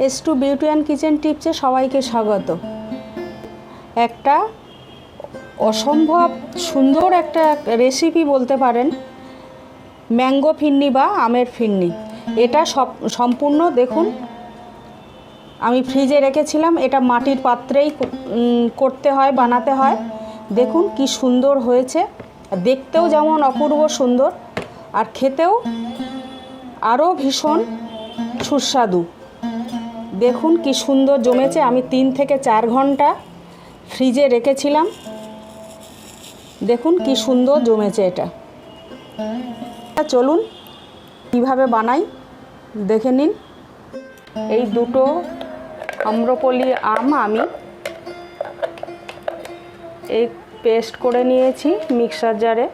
S2 beauty and kitchen টিপসে সবাইকে স্বাগত। একটা অসম্ভব সুন্দর একটা রেসিপি বলতে পারেন, ম্যাঙ্গো ফিরনি বা আমের ফিরনি। এটা সম্পূর্ণ দেখুন, আমি ফ্রিজে রেখেছিলাম। এটা মাটির পাত্রেই করতে হয়, বানাতে হয়। দেখুন কি সুন্দর হয়েছে, দেখতেও যেমন অপূর্ব সুন্দর, আর খেতেও আরও ভীষণ সুস্বাদু। দেখুন কি সুন্দর জমেছে। আমি 3 থেকে 4 ঘন্টা ফ্রিজে রেখেছিলাম। দেখুন কি সুন্দর জমেছে এটা। চলুন কিভাবে বানাই দেখে নিন। এই দুটো আম্রপলি আম আমি এই পেস্ট করে নিয়েছি মিক্সার জারে,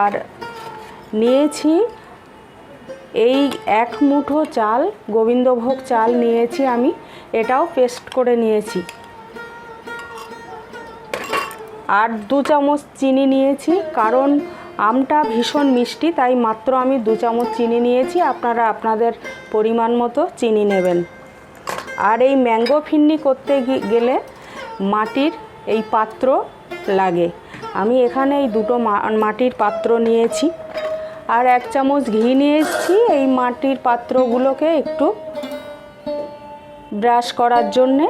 আর নিয়েছি এই 1 মুঠো চাল, গোবিন্দভোগ চাল নিয়েছি আমি, এটাও পেস্ট করে নিয়েছি। আর 2 চামচ চিনি নিয়েছি, কারণ আমটা ভীষণ মিষ্টি, তাই মাত্র আমি 2 চামচ চিনি নিয়েছি। আপনারা আপনাদের পরিমাণ মতো চিনি নেবেন। আর এই ম্যাঙ্গো ফিরনি করতে গেলে মাটির এই পাত্র লাগে। আমি এখানে এই দুটো মাটির পাত্র নিয়েছি, আর 1 চামচ ঘি নিয়েছি এই মাটির পাত্রগুলোকে একটু ব্রাশ করার জন্যে।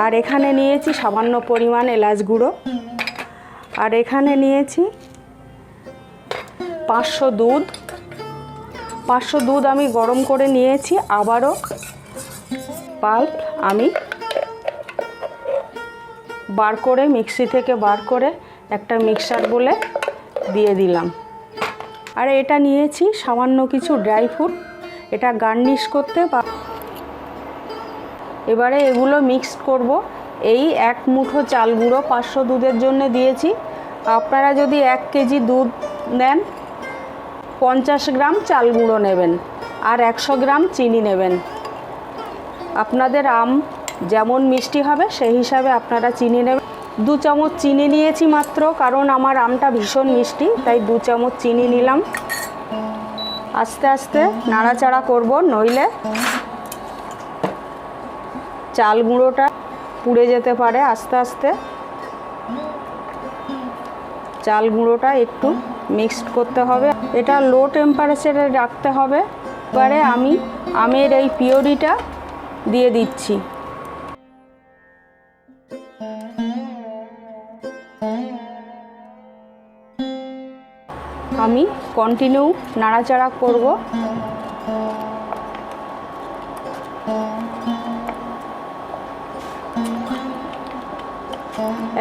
আর এখানে নিয়েছি সামান্য পরিমাণ এলাচ গুঁড়ো, আর এখানে নিয়েছি 500 দুধ। 500 দুধ আমি গরম করে নিয়েছি। আবারও পাল্প আমি বার করে, মিক্সি থেকে বার করে একটা মিক্সার বলে দিয়ে দিলাম। আর এটা নিয়েছি সামান্য কিছু ড্রাই ফ্রুট, এটা গার্নিশ করতে। এবারে এগুলো মিক্স করব। এই 1 মুঠো চাল গুঁড়ো 500 দুধের জন্য দিয়েছি। আপনারা যদি 1 কেজি দুধ নেন, 50 গ্রাম চাল গুঁড়ো নেবেন, আর 100 গ্রাম চিনি নেবেন। আপনাদের আম যেমন মিষ্টি হবে সেই হিসাবে আপনারা চিনি নেবেন। 2 চামচ চিনি নিয়েছি মাত্র, কারণ আমার আমটা ভীষণ মিষ্টি, তাই 2 চামচ চিনি নিলাম। আস্তে আস্তে নাড়াচাড়া করব, নইলে চাল গুঁড়োটা পুড়ে যেতে পারে। আস্তে আস্তে চাল গুঁড়োটা একটু মিক্সড করতে হবে। এটা লো টেম্পারেচারে রাখতে হবে। এবারে আমি আমের এই পিউরিটা দিয়ে দিচ্ছি। আমি কন্টিনিউ নাড়াচাড়া করব।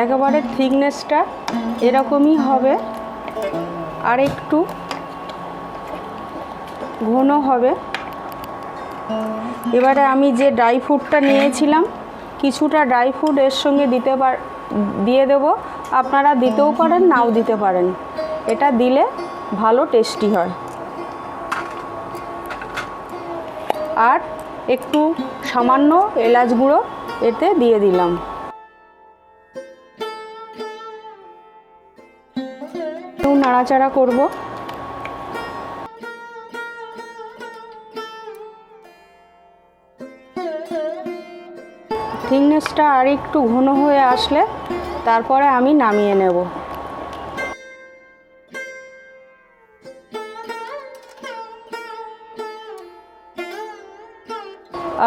একেবারে থিকনেসটা এরকমই হবে, আর একটু ঘন হবে। এবারে আমি যে ড্রাই ফ্রুটটা নিয়েছিলাম, কিছুটা ড্রাই ফ্রুট এর সঙ্গে দিয়ে দেব। আপনারা দিতেও পারেন, নাও দিতে পারেন। এটা দিলে ভালো টেস্টি হয়। আর একটু সামান্য এলাচ গুঁড়ো এতে দিয়ে দিলাম। একটু নাড়াচাড়া করব। থিকনেসটা আর একটু ঘন হয়ে আসলে তারপরে আমি নামিয়ে নেব।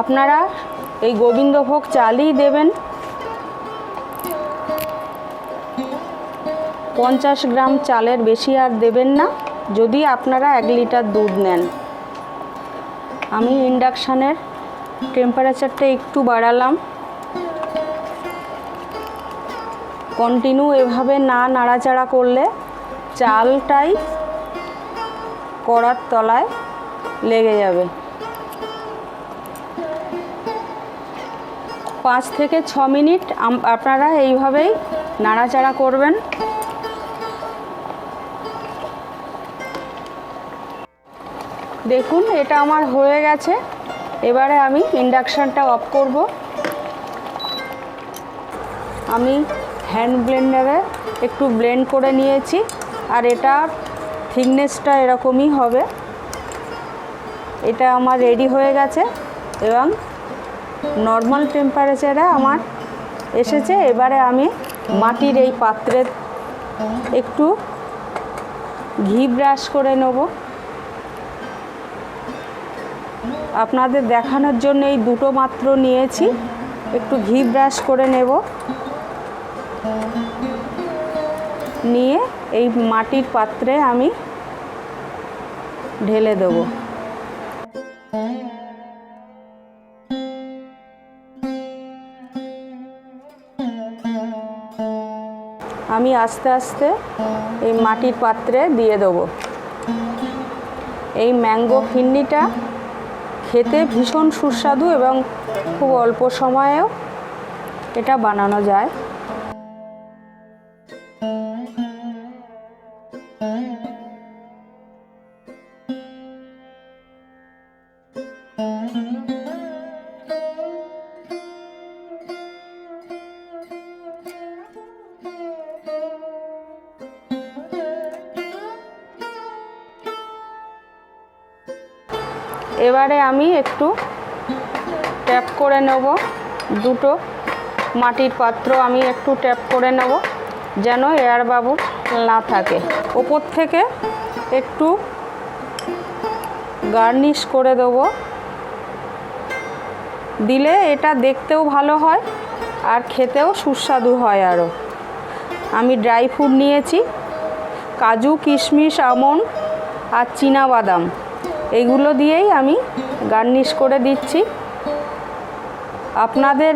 আপনারা এই গোবিন্দভোগ চালই দেবেন। 50 গ্রাম চালের বেশি আর দেবেন না, যদি আপনারা 1 লিটার দুধ নেন। আমি ইন্ডাকশানের টেম্পারেচারটা একটু বাড়ালাম। কন্টিনিউ এভাবে না নাড়াচাড়া করলে চালটাই কড়ার তলায় লেগে যাবে। 5 থেকে 6 মিনিট আপনারা এইভাবেই নাড়াচাড়া করবেন। দেখুন এটা আমার হয়ে গেছে। এবারে আমি ইন্ডাকশানটা অফ করব। আমি হ্যান্ড ব্লেন্ডারে একটু ব্লেন্ড করে নিয়েছি, আর এটা থিকনেসটা এরকমই হবে। এটা আমার রেডি হয়ে গেছে এবং নর্মাল টেম্পারেচারে আমার এসেছে। এবারে আমি মাটির এই পাত্রে একটু ঘি ব্রাশ করে নেব। আপনাদের দেখানোর জন্য এই দুটো মাত্র নিয়েছি, একটু ঘি ব্রাশ করে নেব। নিয়ে এই মাটির পাত্রে আমি ঢেলে দেব। আমি আস্তে আস্তে এই মাটির পাত্রে দিয়ে দেব। এই ম্যাঙ্গো ফিন্নিটা খেতে ভীষণ সুস্বাদু এবং খুব অল্প সময়েও এটা বানানো যায়। এবারে আমি একটু ট্যাপ করে নেব। দুটো মাটির পাত্র আমি একটু ট্যাপ করে নেব যেন এয়ার বাবুল না থাকে। ওপর থেকে একটু গার্নিশ করে দেব, দিলে এটা দেখতেও ভালো হয় আর খেতেও সুস্বাদু হয়। আরও আমি ড্রাই ফ্রুট নিয়েছি, কাজু, কিশমিশ, আমন্ড আর চীনাবাদাম, এইগুলো দিয়েই আমি গার্নিশ করে দিচ্ছি। আপনাদের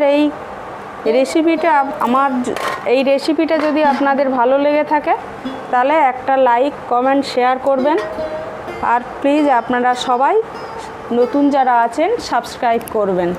এই রেসিপিটা যদি আপনাদের ভালো লেগে থাকে তাহলে একটা লাইক, কমেন্ট, শেয়ার করবেন। আর প্লিজ আপনারা সবাই নতুন যারা আছেন সাবস্ক্রাইব করবেন।